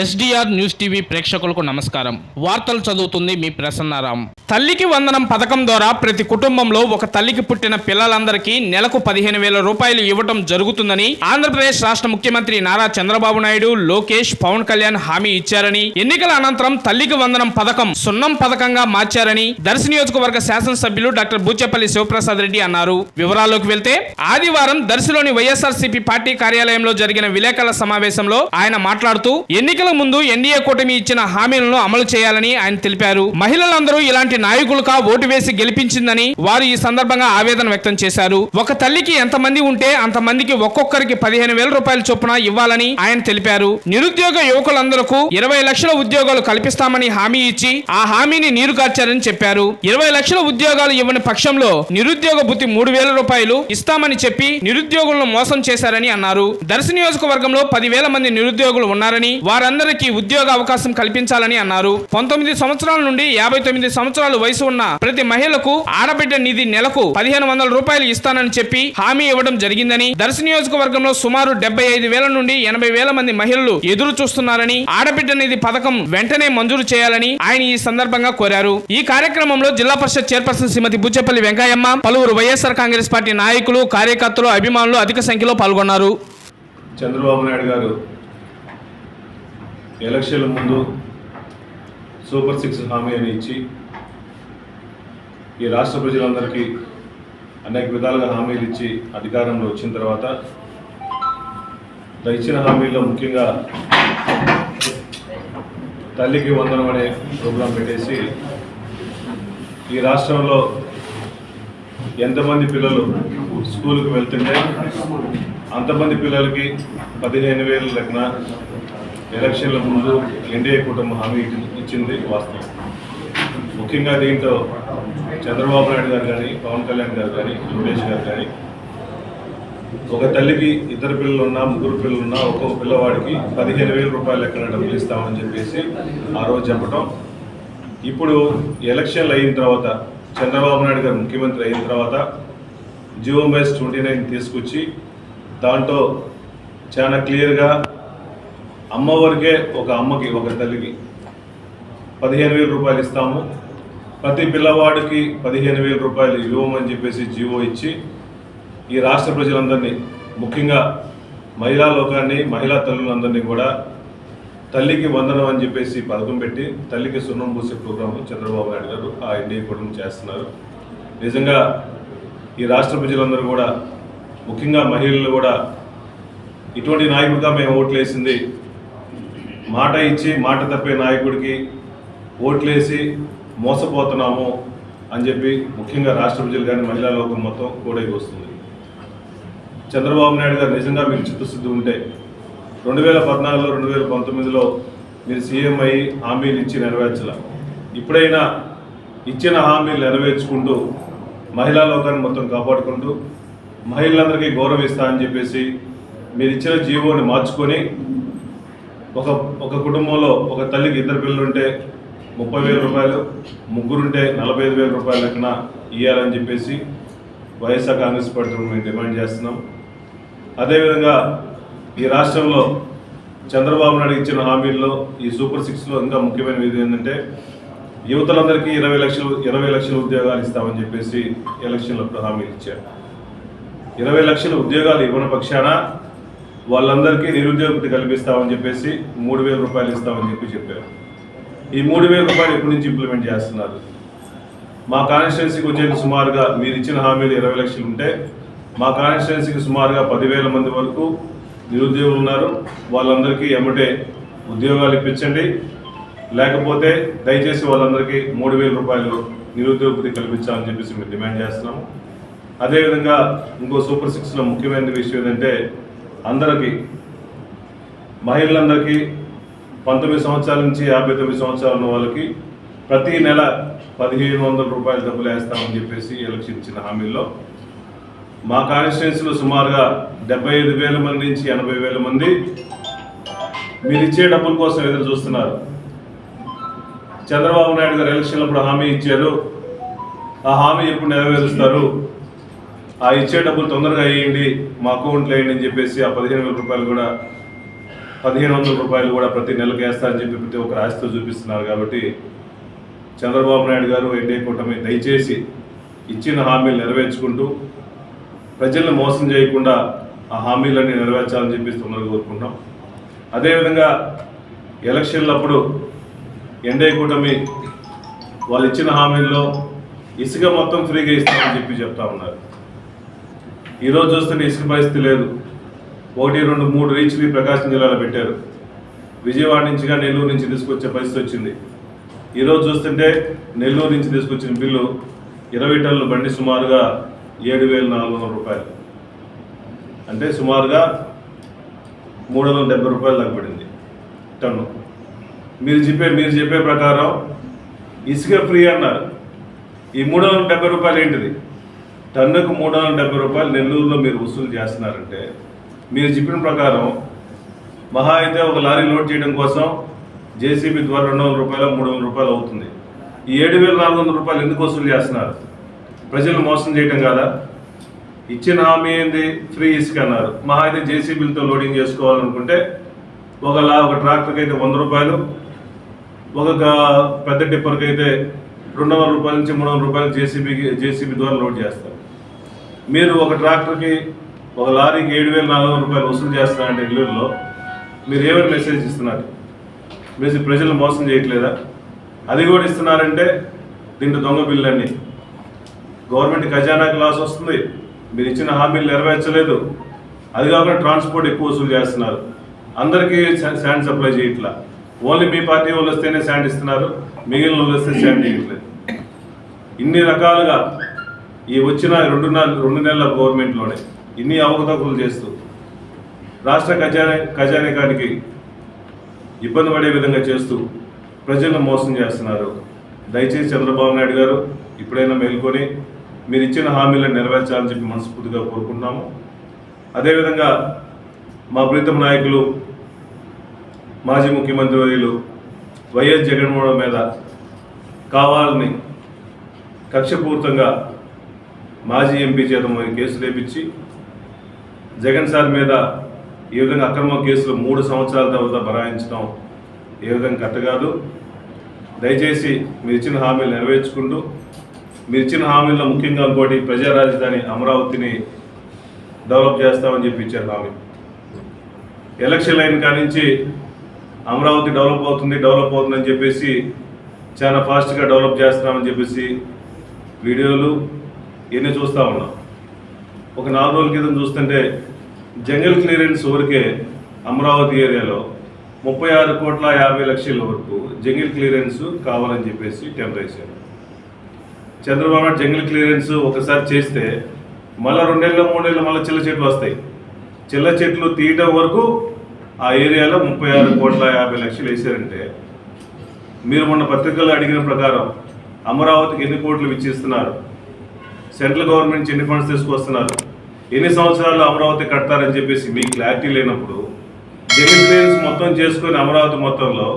SDR news TV ప్రేక్షకులకు నమస్కారం. వార్తలు చదువుతుంది మీ ప్రసన్నారాం. తల్లికి వందనం పథకం ద్వారా ప్రతి కుటుంబంలో ఒక తల్లికి పుట్టిన పిల్లలందరికీ నెలకు 15,000 రూపాయలు ఇవ్వడం జరుగుతుందని ఆంధ్రప్రదేశ్ రాష్ట్ర ముఖ్యమంత్రి నారా చంద్రబాబు నాయుడు, లోకేష్, పవన్ కళ్యాణ్ హామీ ఇచ్చారని, ఎన్నికల అనంతరం తల్లికి వందనం పథకం సున్నం పథకంగా మార్చారని దర్శి నియోజకవర్గ శాసనసభ్యులు డాక్టర్ బూచేపల్లి శివప్రసాద్ రెడ్డి అన్నారు. వివరాల్లోకి వెళ్తే ఆదివారం దర్శిలోని వైఎస్ఆర్సీపీ పార్టీ కార్యాలయంలో జరిగిన విలేకరుల సమావేశంలో ఆయన మాట్లాడుతూ ఎన్నికల ముందు ఎన్డీఏ కూటమి ఇచ్చిన హామీలను అమలు చేయాలని ఆయన తెలిపారు. మహిళలందరూ ఇలాంటి నాయకులుగా ఓటు వేసి గెలిపించిందని వారు ఈ సందర్భంగా ఆవేదన వ్యక్తం చేశారు. ఒక తల్లికి ఎంతమంది ఉంటే అంతమందికి ఒక్కొక్కరికి 15,000 రూపాయల చొప్పున ఇవ్వాలని ఆయన తెలిపారు. నిరుద్యోగ యువకులందరకు 20 లక్షల ఉద్యోగాలు కల్పిస్తామని హామీ ఇచ్చి ఆ హామీని నీరుగార్చారని చెప్పారు. 20 లక్షల ఉద్యోగాలు ఇవ్వని పక్షంలో నిరుద్యోగ భృతి 3,000 రూపాయలు ఇస్తామని చెప్పి నిరుద్యోగులను మోసం చేశారని అన్నారు. దర్శి నియోజకవర్గంలో 10,000 మంది నిరుద్యోగులు ఉన్నారని వారందరికీ ఉద్యోగ అవకాశం కల్పించాలని అన్నారు. 19 సంవత్సరాల నుండి 59 సంవత్సరాల వయసు ఉన్న ప్రతి మహిళకు ఆడబిడ్డ నిధి నెలకు 1,500 రూపాయలు ఇస్తానని చెప్పి హామీ ఇవ్వడం జరిగిందని, దర్శి నియోజకవర్గంలో సుమారు 75,000 నుండి 80,000 మంది మహిళలు ఎదురు చూస్తున్నారని, ఆడబిడ్డ నిధి పథకం వెంటనే మంజూరు చేయాలని ఆయన ఈ సందర్భంగా కోరారు. ఈ కార్యక్రమంలో జిల్లా పరిషత్ చైర్పర్సన్ శ్రీమతి బూచేపల్లి వెంకయ్యమ్మ, పలువురు వైఎస్ఆర్ కాంగ్రెస్ పార్టీ నాయకులు, కార్యకర్తలు, అభిమానులు అధిక సంఖ్యలో పాల్గొన్నారు. చంద్రబాబు నాయుడు గారు ఎలక్షన్ల ముందు సూపర్ 6 హామీ అని ఇచ్చి ఈ రాష్ట్ర ప్రజలందరికీ అనేక విధాలుగా హామీలు ఇచ్చి అధికారంలో వచ్చిన తర్వాత ఇచ్చిన హామీల్లో ముఖ్యంగా తల్లికి వందనం అనే ప్రోగ్రాం పెట్టేసి ఈ రాష్ట్రంలో ఎంతమంది పిల్లలు స్కూల్కి వెళ్తుంటే అంతమంది పిల్లలకి 15,000 లెక్కన ఎలక్షన్ల ముందు ఎన్డీఏ కుటుంబం హామీ ఇచ్చింది వాస్తవం. ముఖ్యంగా దీంట్లో చంద్రబాబు నాయుడు గారు కానీ, పవన్ కళ్యాణ్ గారు కానీ, లోకేష్ గారు కానీ ఒక తల్లికి 2 పిల్లలు ఉన్నా, 3 పిల్లలు ఉన్నా ఒక్కొక్క పిల్లవాడికి 15,000 రూపాయలు ఎక్కడ డబ్బులు ఇస్తామని చెప్పేసి ఆ రోజు చెప్పడం. ఇప్పుడు ఎలక్షన్లు అయిన తర్వాత చంద్రబాబు నాయుడు గారు ముఖ్యమంత్రి అయిన తర్వాత GO/29 తీసుకొచ్చి దాంట్లో చాలా క్లియర్గా అమ్మవారికే ఒక అమ్మకి, ఒక తల్లికి 15,000 రూపాయలు ఇస్తాము, ప్రతి పిల్లవాడికి 15,000 రూపాయలు ఇవ్వమని చెప్పేసి జీవో ఇచ్చి ఈ రాష్ట్ర ప్రజలందరినీ, ముఖ్యంగా మహిళా లోకాన్ని, మహిళా తల్లులందరినీ కూడా తల్లికి వందనం అని చెప్పేసి పథకం పెట్టి తల్లికి సున్నం పూసే ప్రోగ్రాం చంద్రబాబు నాయుడు గారు ఆ ఎన్డీఏ కూటమి చేస్తున్నారు. నిజంగా ఈ రాష్ట్ర ప్రజలందరూ కూడా, ముఖ్యంగా మహిళలు కూడా ఇటువంటి నాయకుడిగా మేము ఓట్లేసింది, మాట ఇచ్చి మాట తప్పే నాయకుడికి ఓట్లేసి మోసపోతున్నాము అని చెప్పి ముఖ్యంగా రాష్ట్ర ప్రజలు కానీ మహిళా లోకం మొత్తం కూడైకి వస్తుంది. చంద్రబాబు నాయుడు గారు నిజంగా మీకు చిత్తశుద్ధి ఉంటే 2014లో 2019లో మీరు సీఎం అయ్యి హామీలు ఇచ్చి నెరవేర్చాల. ఇప్పుడైనా ఇచ్చిన హామీలు నెరవేర్చుకుంటూ మహిళా లోకాన్ని మొత్తం కాపాడుకుంటూ మహిళలందరికీ గౌరవం ఇస్తా అని చెప్పేసి మీరు ఇచ్చిన జీవోని మార్చుకొని ఒక కుటుంబంలో ఒక తల్లికి 2 పిల్లలు ఉంటే 30,000 రూపాయలు, ముగ్గురుంటే 45,000 రూపాయల లెక్కన ఇవ్వాలని చెప్పేసి వైఎస్ఆర్ కాంగ్రెస్ పార్టీ మేము డిమాండ్ చేస్తున్నాం. అదేవిధంగా ఈ రాష్ట్రంలో చంద్రబాబు నాయుడు ఇచ్చిన హామీల్లో ఈ సూపర్ 6లో ఇంకా ముఖ్యమైన విధి ఏంటంటే యువతలందరికీ 20 లక్షల ఉద్యోగాలు ఇస్తామని చెప్పేసి ఎలక్షన్లప్పుడు హామీలు ఇచ్చారు. 20 లక్షల ఉద్యోగాలు ఇవ్వని పక్షాన వాళ్ళందరికీ నిరుద్యోగ భృతి కల్పిస్తామని చెప్పేసి 3,000 రూపాయలు ఇస్తామని చెప్పారు. ఈ 3,000 రూపాయలు ఎప్పటి నుంచి ఇంప్లిమెంట్ చేస్తున్నారు? మా కాన్స్టిట్యున్సీకి వచ్చేది సుమారుగా మీరు ఇచ్చిన హామీలు 20 లక్షలు ఉంటే మా కాన్స్టిట్యున్సీకి సుమారుగా 10,000 మంది వరకు నిరుద్యోగులు ఉన్నారు. వాళ్ళందరికీ ఎమ్మటే ఉద్యోగాలు ఇప్పించండి, లేకపోతే దయచేసి వాళ్ళందరికీ 3,000 రూపాయలు నిరుద్యోగ భృతి కల్పించాలని చెప్పేసి మేము డిమాండ్ చేస్తున్నాము. అదేవిధంగా ఇంకో సూపర్ 6లో ముఖ్యమైన విషయం ఏంటంటే అందరికీ, మహిళలందరికీ 19 సంవత్సరాల నుంచి 59 సంవత్సరాలు ఉన్న వాళ్ళకి ప్రతి నెల 1,500 రూపాయలు డబ్బులు వేస్తామని చెప్పేసి ఎలక్షన్ ఇచ్చిన హామీల్లో మా కాన్స్టిట్యున్సీలో సుమారుగా 75,000 మంది నుంచి 80,000 మంది మీరు ఇచ్చే డబ్బుల కోసం ఎదురు చూస్తున్నారు. చంద్రబాబు నాయుడు గారు ఎలక్షన్లప్పుడు హామీ ఇచ్చారు, ఆ హామీ ఎప్పుడు నెరవేరుస్తారు? ఆ ఇచ్చే డబ్బులు తొందరగా వేయండి, మా అకౌంట్లో వేయండి అని చెప్పేసి ఆ 15,000 రూపాయలు కూడా 1,500 రూపాయలు కూడా ప్రతి నెలకు వేస్తారని చెప్పి ప్రతి ఒక్కరు ఆశతో చూపిస్తున్నారు. కాబట్టి చంద్రబాబు నాయుడు గారు, ఎన్డీఏ కూటమి దయచేసి ఇచ్చిన హామీలు నెరవేర్చుకుంటూ ప్రజలను మోసం చేయకుండా ఆ హామీలన్నీ నెరవేర్చాలని చెప్పి తొందరగా కోరుకుంటాం. అదేవిధంగా ఎలక్షన్లప్పుడు ఎన్డీఏ కూటమి వాళ్ళు ఇచ్చిన హామీల్లో ఇసుక మొత్తం ఫ్రీగా ఇస్తామని చెప్పి చెప్తా ఉన్నారు. ఈరోజు చూస్తుంటే ఇసుక పరిస్థితి లేదు. 1, 2, 3 రీచ్లు ప్రకాశం జిల్లాలో పెట్టారు. విజయవాడ నుంచి నెల్లూరు నుంచి తీసుకొచ్చే పరిస్థితి వచ్చింది. ఈరోజు చూస్తుంటే నెల్లూరు నుంచి తీసుకొచ్చిన బిల్లు 20 టన్నుల బండి సుమారుగా 7,400 రూపాయలు, అంటే సుమారుగా 370 రూపాయలు దాకా పడింది టన్ను. మీరు చెప్పే ప్రకారం ఇసుక ఫ్రీ అన్నారు. ఈ 370 రూపాయలు ఏంటిది? టన్నుకు 370 రూపాయలు నెల్లూరులో మీరు వసూలు చేస్తున్నారంటే మీరు చెప్పిన ప్రకారం మహా అయితే ఒక లారీ లోడ్ చేయడం కోసం జేసీబీ ద్వారా 200 రూపాయలు 300 రూపాయలు అవుతుంది. ఈ 7,400 రూపాయలు ఎందుకు వసూలు చేస్తున్నారు? ప్రజలను మోసం చేయడం కాదా? ఇచ్చిన హామీ ఏంది? ఫ్రీ ఇసుక అన్నారు. మహా అయితే జేసీబీలతో లోడింగ్ చేసుకోవాలనుకుంటే ఒక ట్రాక్టర్కి అయితే 100 రూపాయలు, ఒక పెద్ద టిప్పర్కి అయితే 200 రూపాయల నుంచి 300 రూపాయలు జేసీబీ ద్వారా లోడ్ చేస్తారు. మీరు ఒక ట్రాక్టర్కి, ఒక లారీకి 7,400 రూపాయలు వసూలు చేస్తున్నారంటే నెల్లూరులో మీరు ఏమైనా మెసేజ్ ఇస్తున్నారు? మీరు ప్రజలను మోసం చేయట్లేదా? అది కూడా ఇస్తున్నారంటే దీంట్లో దొంగ బిల్లులన్నీ. గవర్నమెంట్ ఖజానాకి లాస్ వస్తుంది. మీరు ఇచ్చిన హామీలు నెరవేర్చలేదు. అది కాకుండా ట్రాన్స్పోర్ట్ ఎక్కువ వసూలు చేస్తున్నారు. అందరికీ శాండ్ సప్లై చేయట్లా. ఓన్లీ మీ పార్టీ వాళ్ళు వస్తేనే శాండ్ ఇస్తున్నారు, మిగిలిన వాళ్ళు వస్తే శాండ్ చేయట్లేదు. ఇన్ని రకాలుగా ఈ వచ్చిన 2 నెలల గవర్నమెంట్లోనే ఇన్ని అవకతవకలు చేస్తూ రాష్ట్ర ఖజానానికి ఇబ్బంది పడే విధంగా చేస్తూ ప్రజలను మోసం చేస్తున్నారు. దయచేసి చంద్రబాబు నాయుడు గారు ఇప్పుడైనా మేల్కొని మీరు ఇచ్చిన హామీలను నెరవేర్చాలని చెప్పి మనస్ఫూర్తిగా కోరుకుంటున్నాము. అదేవిధంగా మా ప్రీతం నాయకులు మాజీ ముఖ్యమంత్రి వర్యులు వైఎస్ జగన్మోహన్ మీద కావాలని కక్షపూరితంగా మాజీ ఎంపీ చేత కేసులు వేపించి జగన్ సార్ మీద ఈ విధంగా అక్రమ కేసులు 3 సంవత్సరాల తర్వాత బరాయించడం ఏ విధంగా కరెక్ట్ కాదు. దయచేసి మీరు ఇచ్చిన హామీలు నెరవేర్చుకుంటూ మీరు ఇచ్చిన హామీల్లో ముఖ్యంగా ఇంకోటి ప్రజా రాజధాని అమరావతిని డెవలప్ చేస్తామని చెప్పి ఇచ్చారు హామీ. ఎలక్షన్ అయిన కాడి నుంచి అమరావతి డెవలప్ అవుతుందని చెప్పేసి చాలా ఫాస్ట్గా డెవలప్ చేస్తున్నామని చెప్పేసి వీడియోలు ఇవన్నీ చూస్తూ ఉన్నాం. ఒక 4 రోజుల క్రితం చూస్తుంటే జంగల్ క్లియరెన్స్ వరకే అమరావతి ఏరియాలో 36,50,00,000 వరకు జంగిల్ క్లియరెన్స్ కావాలని చెప్పేసి టెండర్ వేశారు. చంద్రబాబు నాయుడు జంగిల్ క్లియరెన్స్ ఒకసారి చేస్తే మళ్ళీ 2 నెలలు 3 నెలలు మళ్ళీ చిల్ల చెట్లు వస్తాయి. చిల్ల చెట్లు తీయటం వరకు ఆ ఏరియాలో 36,50,00,000 వేశారంటే మీరు మొన్న పత్రికల్లో అడిగిన ప్రకారం అమరావతికి ఎన్ని కోట్లు ఇచ్చిస్తున్నారు, సెంట్రల్ గవర్నమెంట్ నుంచి ఎన్ని ఫండ్స్ తీసుకొస్తున్నారు, ఎన్ని సంవత్సరాలు అమరావతి కడతారని చెప్పేసి మీకు క్లారిటీ లేనప్పుడు జంగిల్ క్లియరెన్స్ మొత్తం చేసుకొని అమరావతి మొత్తంలో